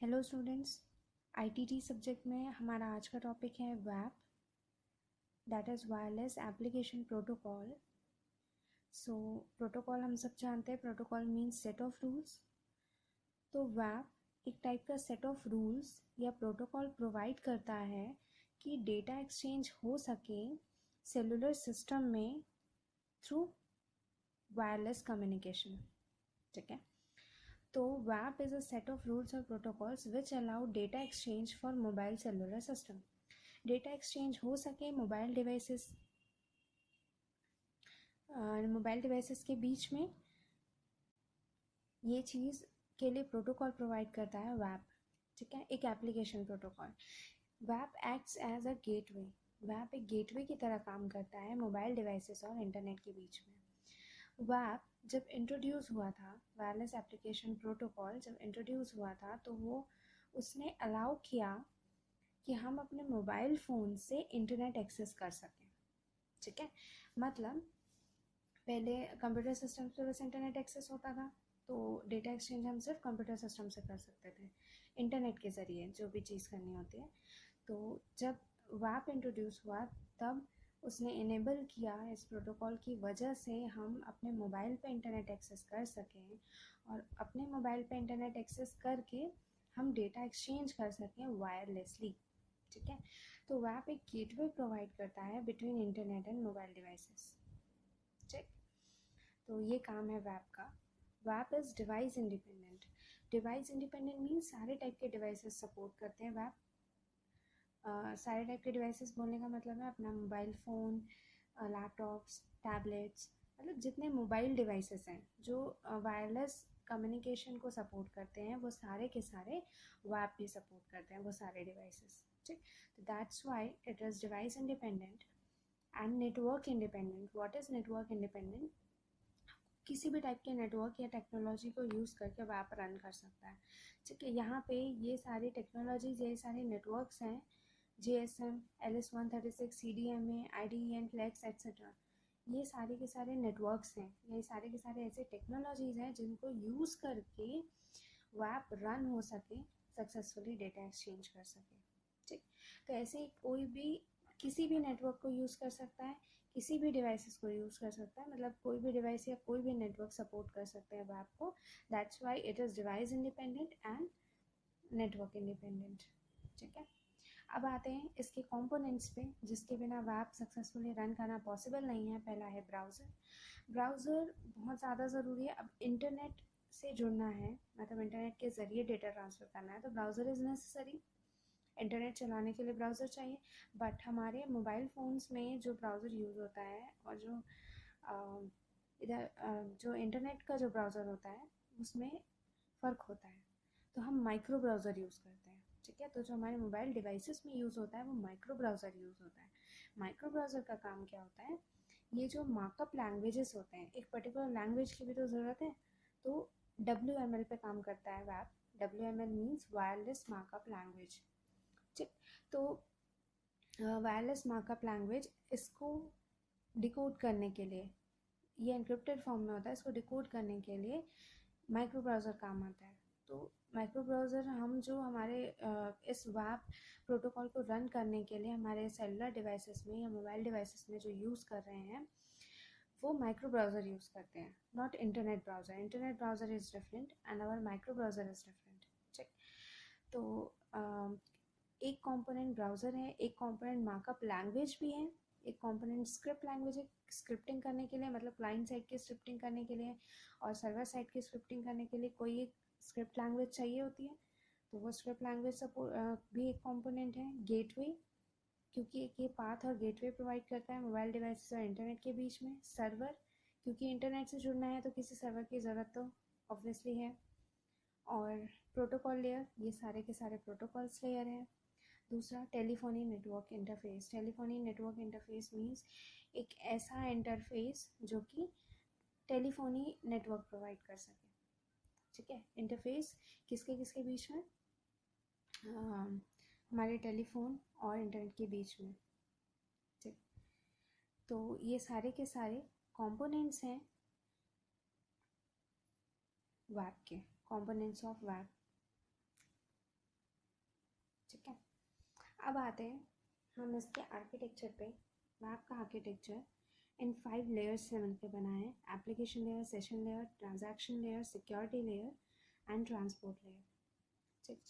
Hello students, ITT subject में हमारा आज का टॉपिक है वैप, that is wireless application protocol. So protocol हम सब जानते हैं, protocol means set of rules. तो वैप एक टाइप का सेट ऑफ रूल्स या प्रोटोकॉल प्रोवाइड करता है कि डेटा एक्सचेंज हो सके सेलुलर सिस्टम में थ्रू वायरलेस कम्युनिकेशन। ठीक है, तो WAP is a set of rules or protocols which allow data exchange for mobile cellular system. Data exchange हो सके मोबाइल डिवाइसेस के बीच में, ये चीज़ के लिए प्रोटोकॉल प्रोवाइड करता है वैप। ठीक है, एक एप्लीकेशन प्रोटोकॉल। वैप एक्ट्स एज अ गेटवे। वैप एक गेटवे की तरह काम करता है मोबाइल डिवाइसेस और इंटरनेट के बीच में। वैप जब इंट्रोड्यूस हुआ था, वायरलेस एप्लीकेशन प्रोटोकॉल जब इंट्रोड्यूस हुआ था, तो वो उसने अलाउ किया कि हम अपने मोबाइल फ़ोन से इंटरनेट एक्सेस कर सकें। ठीक है, मतलब पहले कंप्यूटर सिस्टम से बस इंटरनेट एक्सेस होता था, तो डेटा एक्सचेंज हम सिर्फ कंप्यूटर सिस्टम से कर सकते थे इंटरनेट के ज़रिए, जो भी चीज़ करनी होती है। तो जब वैप इंट्रोड्यूस हुआ, तब उसने इनेबल किया, इस प्रोटोकॉल की वजह से हम अपने मोबाइल पे इंटरनेट एक्सेस कर सकें और अपने मोबाइल पे इंटरनेट एक्सेस करके हम डेटा एक्सचेंज कर सकें वायरलेसली। ठीक है, तो वैप एक गेटवे प्रोवाइड करता है between internet and mobile devices. ठीक, तो ये काम है वैप का। वैप is device independent. Device independent means सारे टाइप के डिवाइसेस सपोर्ट करते हैं वैप। सारे टाइप के डिवाइसेस बोलने का मतलब है अपना मोबाइल फ़ोन, लैपटॉप्स, टैबलेट्स, मतलब जितने मोबाइल डिवाइसेस हैं जो वायरलेस कम्युनिकेशन को सपोर्ट करते हैं, वो सारे के सारे वैप भी सपोर्ट करते हैं, वो सारे डिवाइसेस। ठीक, तो that's why it is device independent and network independent. What is network independent? किसी भी टाइप के नेटवर्क या टेक्नोलॉजी को यूज़ करके वैप रन कर सकता है। ठीक है, यहाँ पे ये सारी टेक्नोलॉजीज, ये सारे नेटवर्क्स हैं, GSM, LS136, CDMA, IDEN, flex etcetera. ये सारे के सारे नेटवर्क्स हैं, ये सारे के सारे ऐसे टेक्नोलॉजीज़ हैं जिनको यूज़ करके वैप रन हो सके, सक्सेसफुली डेटा एक्सचेंज कर सके। ठीक, तो ऐसे ही कोई भी किसी भी नेटवर्क को यूज़ कर सकता है, किसी भी डिवाइसेस को यूज़ कर सकता है, मतलब कोई भी डिवाइस या कोई भी नेटवर्क सपोर्ट कर सकते हैं वैप को। That's why it is device independent and network independent. ठीक है, अब आते हैं इसके कंपोनेंट्स पे, जिसके बिना वैप सक्सेसफुली रन करना पॉसिबल नहीं है। पहला है ब्राउज़र। ब्राउज़र बहुत ज़्यादा ज़रूरी है। अब इंटरनेट से जुड़ना है, मतलब इंटरनेट के ज़रिए डेटा ट्रांसफ़र करना है, तो ब्राउज़र इज़ नेसेसरी। इंटरनेट चलाने के लिए ब्राउज़र चाहिए। बट हमारे मोबाइल फ़ोन्स में जो ब्राउज़र यूज़ होता है और जो जो इंटरनेट का जो ब्राउज़र होता है, उसमें फ़र्क होता है। तो हम माइक्रो ब्राउज़र यूज़ करते हैं। ठीक है, तो जो हमारे मोबाइल डिवाइसेस में यूज़ होता है वो माइक्रो ब्राउज़र यूज़ होता है। माइक्रो ब्राउज़र का काम क्या होता है? ये जो मार्कअप लैंग्वेजेस होते हैं, एक पर्टिकुलर लैंग्वेज की भी तो ज़रूरत है, तो WML पे काम करता है वैप। WML means wireless markup language. ठीक, तो वायरलेस मार्कअप लैंग्वेज, इसको डिकोड करने के लिए, ये एन्क्रिप्टेड फॉर्म में होता है, इसको डिकोड करने के लिए माइक्रो ब्राउज़र काम आता है। तो माइक्रो ब्राउज़र हम जो हमारे इस वैप प्रोटोकॉल को रन करने के लिए हमारे सेलुलर डिवाइसेस में या मोबाइल डिवाइसेस में जो यूज़ कर रहे हैं, वो माइक्रो ब्राउज़र यूज़ करते हैं, not internet browser. Internet browser is different and our micro browser is different. ठीक, तो एक कंपोनेंट ब्राउज़र है, एक कंपोनेंट मार्कअप लैंग्वेज भी है, एक कंपोनेंट स्क्रिप्ट लैंग्वेज है, स्क्रिप्टिंग करने के लिए, मतलब क्लाइंट साइड की स्क्रिप्टिंग करने के लिए और सर्वर साइड की स्क्रिप्टिंग करने के लिए कोई एक स्क्रिप्ट लैंग्वेज चाहिए होती है, तो वो स्क्रिप्ट लैंग्वेज भी एक कंपोनेंट है। गेटवे, क्योंकि एक ये पाथ और गेटवे प्रोवाइड करता है मोबाइल डिवाइसेस और इंटरनेट के बीच में। सर्वर, क्योंकि इंटरनेट से जुड़ना है तो किसी सर्वर की ज़रूरत तो ऑब्वियसली है। और प्रोटोकॉल लेयर, ये सारे के सारे प्रोटोकॉल्स लेयर है। दूसरा, telephony network interface. Telephony network interface means एक ऐसा इंटरफेस जो कि टेलीफोनी नेटवर्क प्रोवाइड कर सके। ठीक है, इंटरफेस किसके किसके बीच में? हमारे टेलीफोन और इंटरनेट के बीच में। ठीक, तो ये सारे के सारे कंपोनेंट्स हैं वैप के, कंपोनेंट्स ऑफ वैप। अब आते हैं हम इसके आर्किटेक्चर पे। वेब का आर्किटेक्चर इन 5 लेयर्स से मिलकर बना है। Application layer, session layer, transaction layer, security layer and transport layer. ठीक,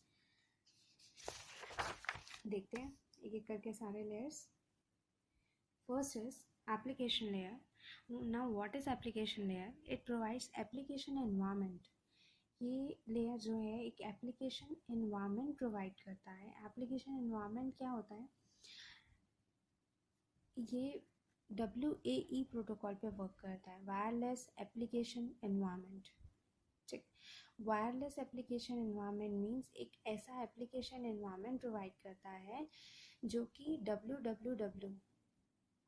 देखते हैं एक एक करके सारे layers. First is application layer. Now what is application layer? It provides application environment. ये लेयर जो है एक एप्लीकेशन एनवायरनमेंट प्रोवाइड करता है। एप्लीकेशन एनवायरनमेंट क्या होता है? ये WAE प्रोटोकॉल पे वर्क करता है, वायरलेस एप्लीकेशन एनवायरनमेंट। ठीक, वायरलेस एप्लीकेशन एनवायरनमेंट मीन्स एक ऐसा एप्लीकेशन एनवायरनमेंट प्रोवाइड करता है जो कि WWW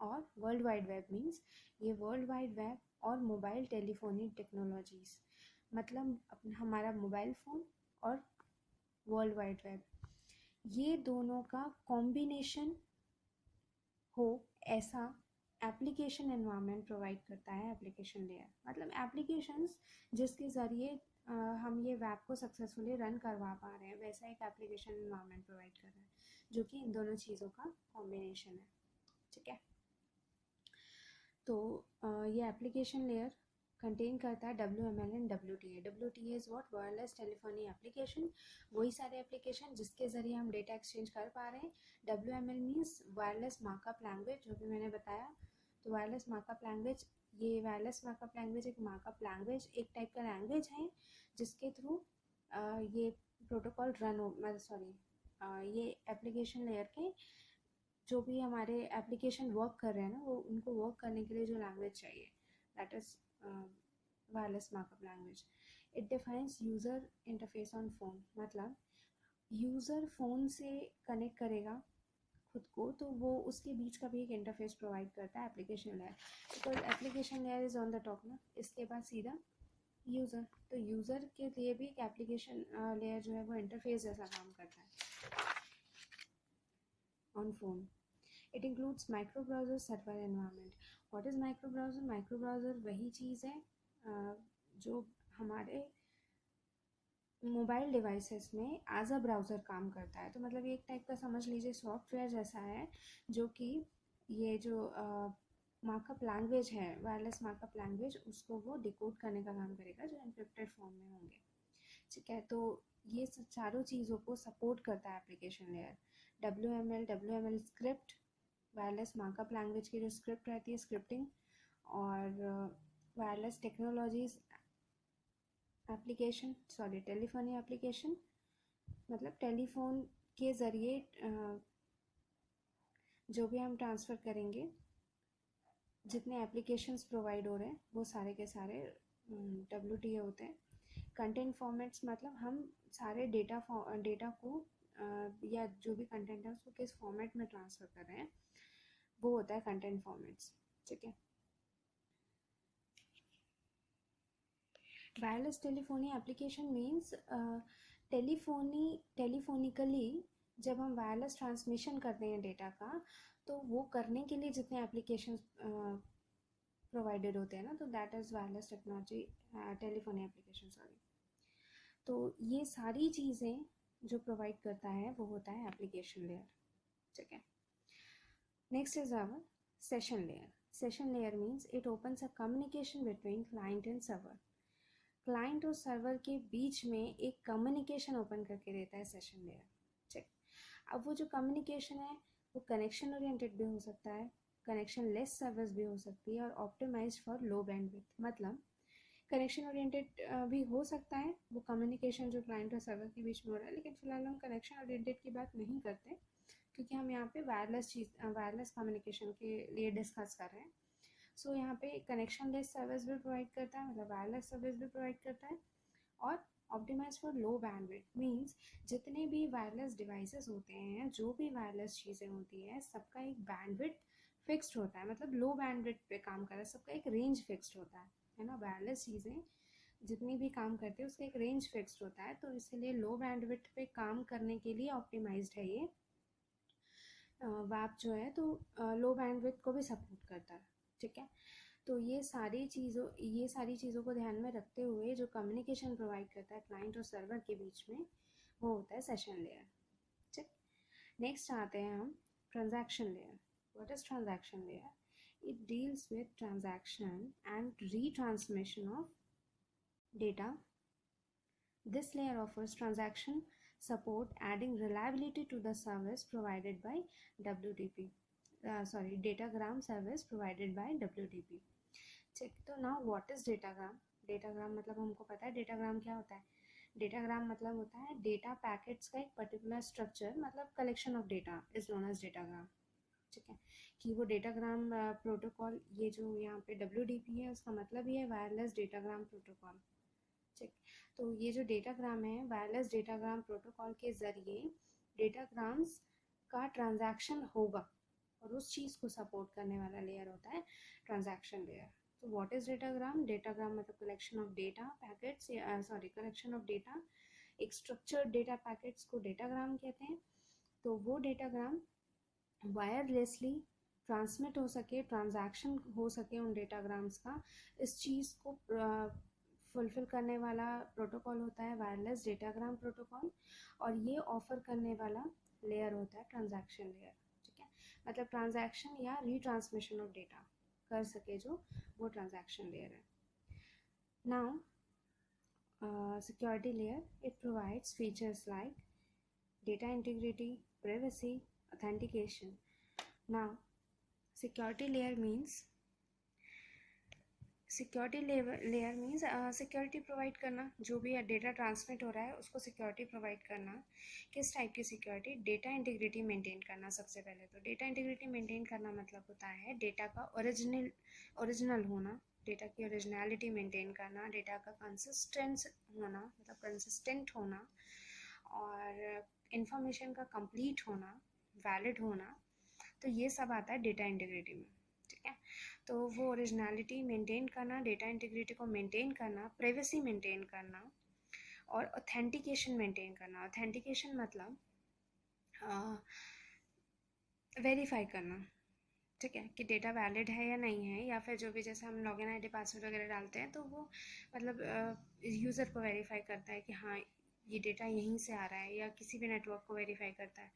और वर्ल्ड वाइड वेब मीन्स ये वर्ल्ड वाइड वेब और मोबाइल टेलीफोनी टेक्नोलॉजीज़, मतलब हमारा मोबाइल फ़ोन और वर्ल्ड वाइड वेब, ये दोनों का कॉम्बिनेशन हो ऐसा एप्लीकेशन एनवायरनमेंट प्रोवाइड करता है एप्लीकेशन लेयर। मतलब एप्लीकेशंस जिसके ज़रिए हम ये वेब को सक्सेसफुली रन करवा पा रहे हैं, वैसा एक एप्लीकेशन एनवायरनमेंट प्रोवाइड कर रहा है जो कि इन दोनों चीज़ों का कॉम्बिनेशन है। ठीक है, तो ये एप्लीकेशन लेयर कंटेन करता है WML and WTA। WTA is what? Wireless telephony application, वही सारे एप्लीकेशन जिसके ज़रिए हम डेटा एक्सचेंज कर पा रहे हैं। WML means wireless markup language, जो भी मैंने बताया। तो वायरलेस मार्कअप लैंग्वेज, ये वायरलेस मार्कअप लैंग्वेज एक मार्कअप लैंग्वेज, एक टाइप का लैंग्वेज है जिसके थ्रू ये प्रोटोकॉल रन हो, मतलब सॉरी ये एप्लीकेशन लेयर के जो भी हमारे एप्लीकेशन वर्क कर रहे हैं ना, वो उनको वर्क करने के लिए जो लैंग्वेज चाहिए, that is wireless markup language. It defines user interface on phone, मतलब यूज़र फ़ोन से कनेक्ट करेगा खुद को, तो वो उसके बीच का भी एक इंटरफेस प्रोवाइड करता है application layer. Because application layer is on the top ना, इसके बाद सीधा यूज़र, तो यूज़र के लिए भी एक एप्लीकेशन लेयर जो है वो इंटरफेस जैसा काम करता है on phone. It includes micro browser server environment. What is micro browser? Micro browser वही चीज़ है जो हमारे मोबाइल डिवाइसेस में एज अ ब्राउज़र काम करता है। तो मतलब ये एक टाइप का समझ लीजिए सॉफ्टवेयर जैसा है, जो कि ये जो मार्कअप लैंग्वेज है, वायरलेस मार्कअप लैंग्वेज, उसको वो डिकोड करने का काम करेगा जो एन्क्रिप्टेड फॉर्म में होंगे। ठीक है, तो ये चारों चीज़ों को सपोर्ट करता है application layer. WML script, wireless markup language की जो स्क्रिप्ट रहती है, स्क्रिप्टिंग, और wireless technologies application, sorry telephony application, मतलब टेलीफोन के ज़रिए जो भी हम ट्रांसफ़र करेंगे, जितने एप्लीकेशंस प्रोवाइड हो रहे हैं वो सारे के सारे WTA होते हैं। कंटेंट फॉर्मेट्स, मतलब हम सारे डेटा को या जो भी कंटेंट है उसको किस फॉर्मेट में ट्रांसफ़र कर रहे हैं, वो होता है कंटेंट फॉर्मेट्स। ठीक है, wireless telephony application means telephonically जब हम वायरलेस ट्रांसमिशन करते हैं डेटा का, तो वो करने के लिए जितने एप्लीकेशन प्रोवाइडेड होते हैं ना, तो that is wireless technology telephony application, sorry. तो ये सारी चीज़ें जो प्रोवाइड करता है वो होता है एप्लीकेशन लेयर। ठीक है, next is our session layer. Session layer means it opens a communication between client and server. Client और सर्वर के बीच में एक कम्युनिकेशन ओपन करके देता है सेशन लेयर। ठीक, अब वो जो कम्युनिकेशन है वो कनेक्शन ओरिएंटेड भी हो सकता है, कनेक्शन लेस सर्विस भी हो सकती है, और ऑप्टिमाइज्ड फॉर लो बैंडविड्थ। मतलब कनेक्शन ओरिएंटेड भी हो सकता है वो कम्युनिकेशन जो क्लाइंट और सर्वर के बीच में हो रहा है, लेकिन फिलहाल हम कनेक्शन ओरिएंटेड की बात नहीं करते क्योंकि हम यहाँ पे वायरलेस कम्युनिकेशन के लिए डिस्कस कर रहे हैं। सो यहाँ पे कनेक्शन लेस सर्विस भी प्रोवाइड करता है, मतलब वायरलेस सर्विस भी प्रोवाइड करता है, और optimise for low bandwidth means जितने भी वायरलेस डिवाइसेस होते हैं, जो भी वायरलेस चीज़ें होती हैं, सबका एक बैंडविड्थ फिक्स्ड होता है, मतलब लो बैंडविड्थ पे काम कर रहा है, सबका एक रेंज फिक्स्ड होता है ना। वायरलेस चीज़ें जितनी भी काम करती है उसका एक रेंज फिक्स्ड होता है, तो इसलिए लो बैंडविड्थ पे काम करने के लिए ऑप्टिमाइज्ड है ये वेब जो है, तो लो बैंडविड्थ को भी सपोर्ट करता है। ठीक है, तो ये सारी चीज़ों को ध्यान में रखते हुए जो कम्युनिकेशन प्रोवाइड करता है क्लाइंट और सर्वर के बीच में, वो होता है सेशन लेयर। ठीक, नेक्स्ट आते हैं हम transaction layer. What is transaction layer? It deals with transaction and retransmission of data. This layer offers transaction support, adding reliability to the service provided by WDP. Datagram service provided by WDP. ठीक, तो now what is datagram? Datagram मतलब हमको पता है datagram क्या होता है. Datagram मतलब होता है डेटा पैकेट्स का एक पर्टिकुलर स्ट्रक्चर, मतलब collection of data is known as datagram. ठीक है, कि वो डेटाग्राम प्रोटोकॉल, ये जो यहाँ पे WDP है उसका मतलब ही है वायरलेस डेटाग्राम प्रोटोकॉल. ठीक, तो ये जो डेटाग्राम है वायरलेस डेटाग्राम प्रोटोकॉल के ज़रिए डेटाग्राम्स का ट्रांजैक्शन होगा और उस चीज़ को सपोर्ट करने वाला लेयर होता है ट्रांजैक्शन लेयर. तो व्हाट इज़ डेटाग्राम? डेटाग्राम मतलब collection of data packets, collection of data, एक स्ट्रक्चर्ड डेटा पैकेट्स को डेटाग्राम कहते हैं. तो वो डेटाग्राम वायरलेसली ट्रांसमिट हो सके, ट्रांजैक्शन हो सके उन डेटाग्राम्स का, इस चीज़ को फुलफिल करने वाला प्रोटोकॉल होता है वायरलेस डेटाग्राम प्रोटोकॉल, और ये ऑफर करने वाला लेयर होता है ट्रांजैक्शन लेयर. ठीक है, मतलब ट्रांजैक्शन या रीट्रांसमिशन ऑफ डेटा कर सके जो, वो ट्रांजैक्शन लेयर है. Now security layer, it provides features like data integrity, privacy, authentication. Now, security layer means security provide करना, जो भी डेटा ट्रांसमिट हो रहा है उसको सिक्योरिटी प्रोवाइड करना. किस टाइप की सिक्योरिटी? डेटा इंटीग्रिटी मेंटेन करना. सबसे पहले तो डेटा इंटीग्रिटी मेंटेन करना मतलब होता है डेटा का ओरिजिनल होना, डेटा की ओरिजिनलिटी मेंटेन करना, डेटा का कंसिस्टेंस होना मतलब कंसिस्टेंट होना, और इंफॉर्मेशन का कंप्लीट होना, वैलिड होना. तो ये सब आता है डेटा इंटीग्रिटी में. ठीक है, तो वो ओरिजिनलिटी मेंटेन करना, डेटा इंटीग्रिटी को मेंटेन करना, प्राइवेसी मेंटेन करना, और ऑथेंटिकेशन मेंटेन करना. ऑथेंटिकेशन मतलब वेरीफाई करना. ठीक है, कि डेटा वैलिड है या नहीं है, या फिर जो भी, जैसे हम लॉगिन आईडी पासवर्ड वगैरह डालते हैं तो वो मतलब यूज़र को वेरीफाई करता है कि हाँ ये डेटा यहीं से आ रहा है, या किसी भी नेटवर्क को वेरीफाई करता है.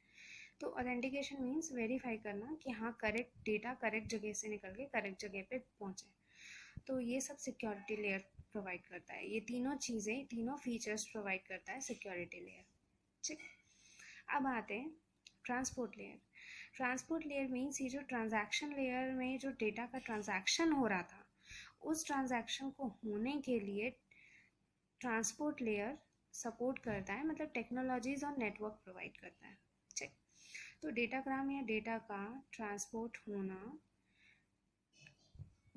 तो ऑथेंटिकेशन मीन्स वेरीफाई करना कि हाँ करेक्ट डेटा करेक्ट जगह से निकल के करेक्ट जगह पे पहुँचे. तो ये सब सिक्योरिटी लेयर प्रोवाइड करता है. ये तीनों चीज़ें, तीनों फीचर्स प्रोवाइड करता है सिक्योरिटी लेयर. ठीक, अब आते हैं transport layer. Transport layer means ये जो ट्रांजैक्शन लेयर में जो डेटा का ट्रांजैक्शन हो रहा था, उस ट्रांजैक्शन को होने के लिए ट्रांसपोर्ट लेयर सपोर्ट करता है, मतलब टेक्नोलॉजीज और नेटवर्क प्रोवाइड करता है. ठीक, तो डेटाग्राम या डेटा का ट्रांसपोर्ट होना,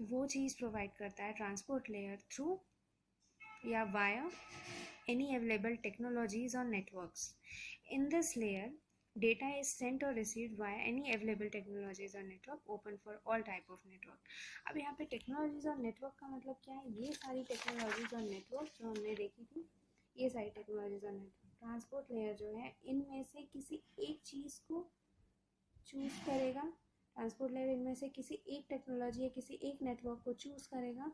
वो चीज़ प्रोवाइड करता है ट्रांसपोर्ट लेयर थ्रू या via any available technologies or networks. In this layer, data is sent or received via any available technologies or network open for all type of network. अब यहाँ पे technologies और network का मतलब क्या है? ये सारी टेक्नोलॉजीज और नेटवर्क जो हमने देखी थी, ये सारी टेक्नोलॉजीज और नेटवर्क. ट्रांसपोर्ट लेयर जो है इनमें से किसी एक चीज़ को चूज़ करेगा. ट्रांसपोर्ट लेयर इनमें से किसी एक टेक्नोलॉजी या किसी एक नेटवर्क को चूज़ करेगा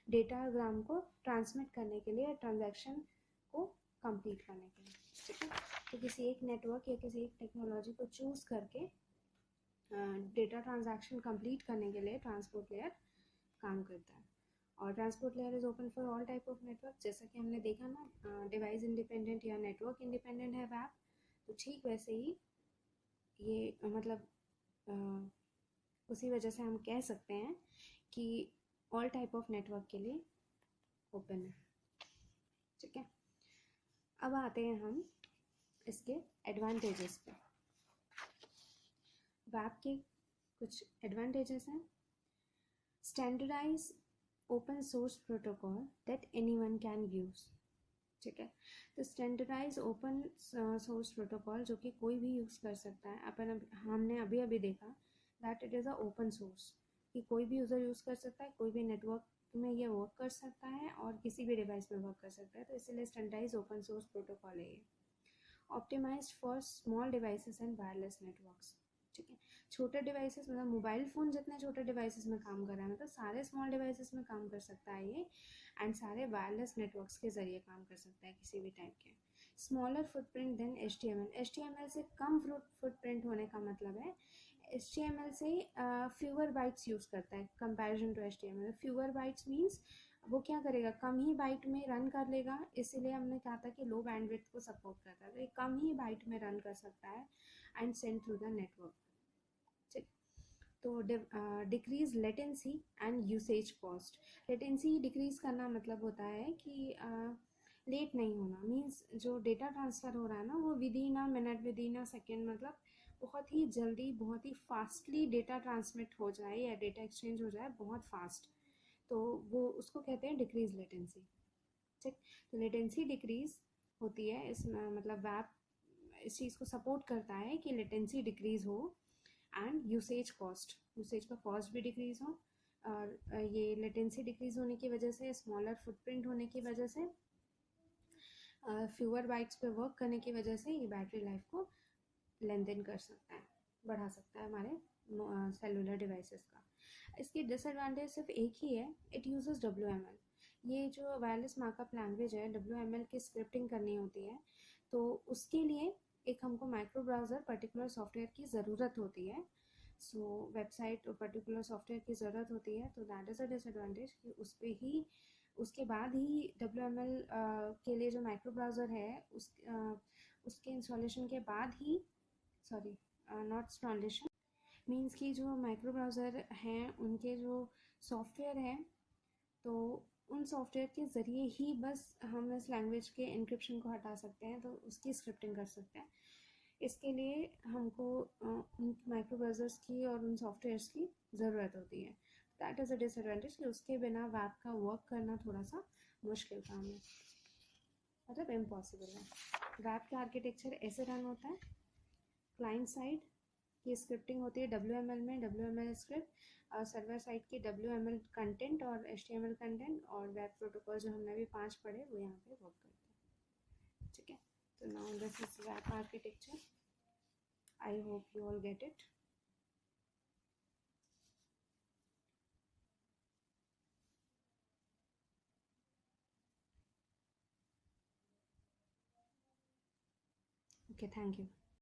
डेटाग्राम को ट्रांसमिट करने के लिए, ट्रांजैक्शन को कंप्लीट करने के लिए. ठीक है, तो किसी एक नेटवर्क या किसी एक टेक्नोलॉजी को चूज़ करके डेटा ट्रांजैक्शन कंप्लीट करने के लिए ट्रांसपोर्ट लेयर काम करता है. और transport layer is open for all type of network. जैसा कि हमने देखा ना, डिवाइस इंडिपेंडेंट या नेटवर्क इंडिपेंडेंट है वेब, तो ठीक वैसे ही ये मतलब उसी वजह से हम कह सकते हैं कि ऑल टाइप ऑफ नेटवर्क के लिए ओपन है. ठीक है, अब आते हैं हम इसके एडवांटेजेस पे. वेब के कुछ एडवांटेजेस हैं. Standardise open source protocol that anyone can use. ठीक है, तो स्टैंडर्डाइज ओपन सोर्स प्रोटोकॉल जो कि कोई भी यूज़ कर सकता है. हमने अभी देखा that it is a open source, कि कोई भी यूज़र यूज़ कर सकता है, कोई भी नेटवर्क में ये वर्क कर सकता है और किसी भी डिवाइस में वर्क कर सकता है. तो इसीलिए स्टैंडर्डाइज ओपन सोर्स प्रोटोकॉल है ये. Optimised for small devices and wireless networks. ठीक है, छोटे डिवाइसेस मतलब मोबाइल फ़ोन जितने छोटे डिवाइसेस में काम कर रहा है, मतलब सारे स्मॉल डिवाइसेस में काम कर सकता है ये, एंड सारे वायरलेस नेटवर्क्स के ज़रिए काम कर सकता है किसी भी टाइप के. Smaller footprint than HTML। HTML से कम फुटप्रिंट होने का मतलब है HTML से फ्यूअर बाइट्स यूज़ करता है comparison to HTML। Fewer bytes means वो क्या करेगा, कम ही बाइट में रन कर लेगा, इसीलिए हमने कहा था कि लो बैंडविड्थ को सपोर्ट करता है, तो ये कम ही बाइट में रन कर सकता है and send through the network. ठीक, तो decrease latency and usage cost. Latency decrease करना मतलब होता है कि लेट नहीं होना, मीन्स जो डेटा ट्रांसफ़र हो रहा है ना वो with in a minute, with in a second, मतलब बहुत ही जल्दी, बहुत ही फास्टली डेटा ट्रांसमिट हो जाए या डेटा एक्सचेंज हो जाए बहुत फास्ट, तो वो उसको कहते हैं डिक्रीज लेटेंसी। ठीक, तो लेटेंसी डिक्रीज होती है इस मतलब वेब इस चीज़ को सपोर्ट करता है कि लेटेंसी डिक्रीज हो एंड यूसेज का कॉस्ट भी डिक्रीज हो। और ये लेटेंसी डिक्रीज होने की वजह से, स्मॉलर फुटप्रिंट होने की वजह से, फ्यूअर बाइट्स पे वर्क करने की वजह से ये बैटरी लाइफ को लेंथन कर सकता है, बढ़ा सकता है हमारे सेलुलर डिवाइसेस का। इसकी डिसएडवांटेज सिर्फ एक ही है, इट यूजेस WML। ये जो वायरलेस मार्कअप लैंग्वेज है, WML की स्क्रिप्टिंग करनी होती है, तो उसके लिए एक हमको माइक्रो ब्राउज़र पर्टिकुलर सॉफ्टवेयर की ज़रूरत होती है। सो वेबसाइट पर्टिकुलर सॉफ्टवेयर की ज़रूरत होती है, तो दैट इज़ अ डिसएडवांटेज कि उस पर ही उसके बाद ही WML के लिए जो माइक्रो ब्राउज़र है उसके इंस्टॉलेशन के बाद ही, सॉरी नॉट इंस्टॉलेशन, मीन्स कि जो माइक्रो ब्राउज़र हैं उनके जो सॉफ्टवेयर हैं, तो उन सॉफ्टवेयर के ज़रिए ही बस हम इस लैंग्वेज के इंक्रिप्शन को हटा सकते हैं, तो उसकी स्क्रिप्टिंग कर सकते हैं। इसके लिए हमको उन माइक्रो ब्राउज़र्स की और उन सॉफ्टवेयर्स की ज़रूरत होती है। दैट इज़ अ डिसएडवांटेज कि उसके बिना वेब का वर्क करना थोड़ा सा मुश्किल काम है, मतलब इम्पॉसिबल है। वेब का आर्किटेक्चर ऐसे रन होता है, क्लाइंट साइड की स्क्रिप्टिंग होती है WML में, WML स्क्रिप्ट, और सर्वर साइड की WML कंटेंट और HTML कंटेंट, और वेब प्रोटोकॉल जो हमने अभी 5 पढ़े वो यहाँ पे वर्क करते हैं। ठीक है, तो now this is web architecture. I hope you all get it. Okay, thank you.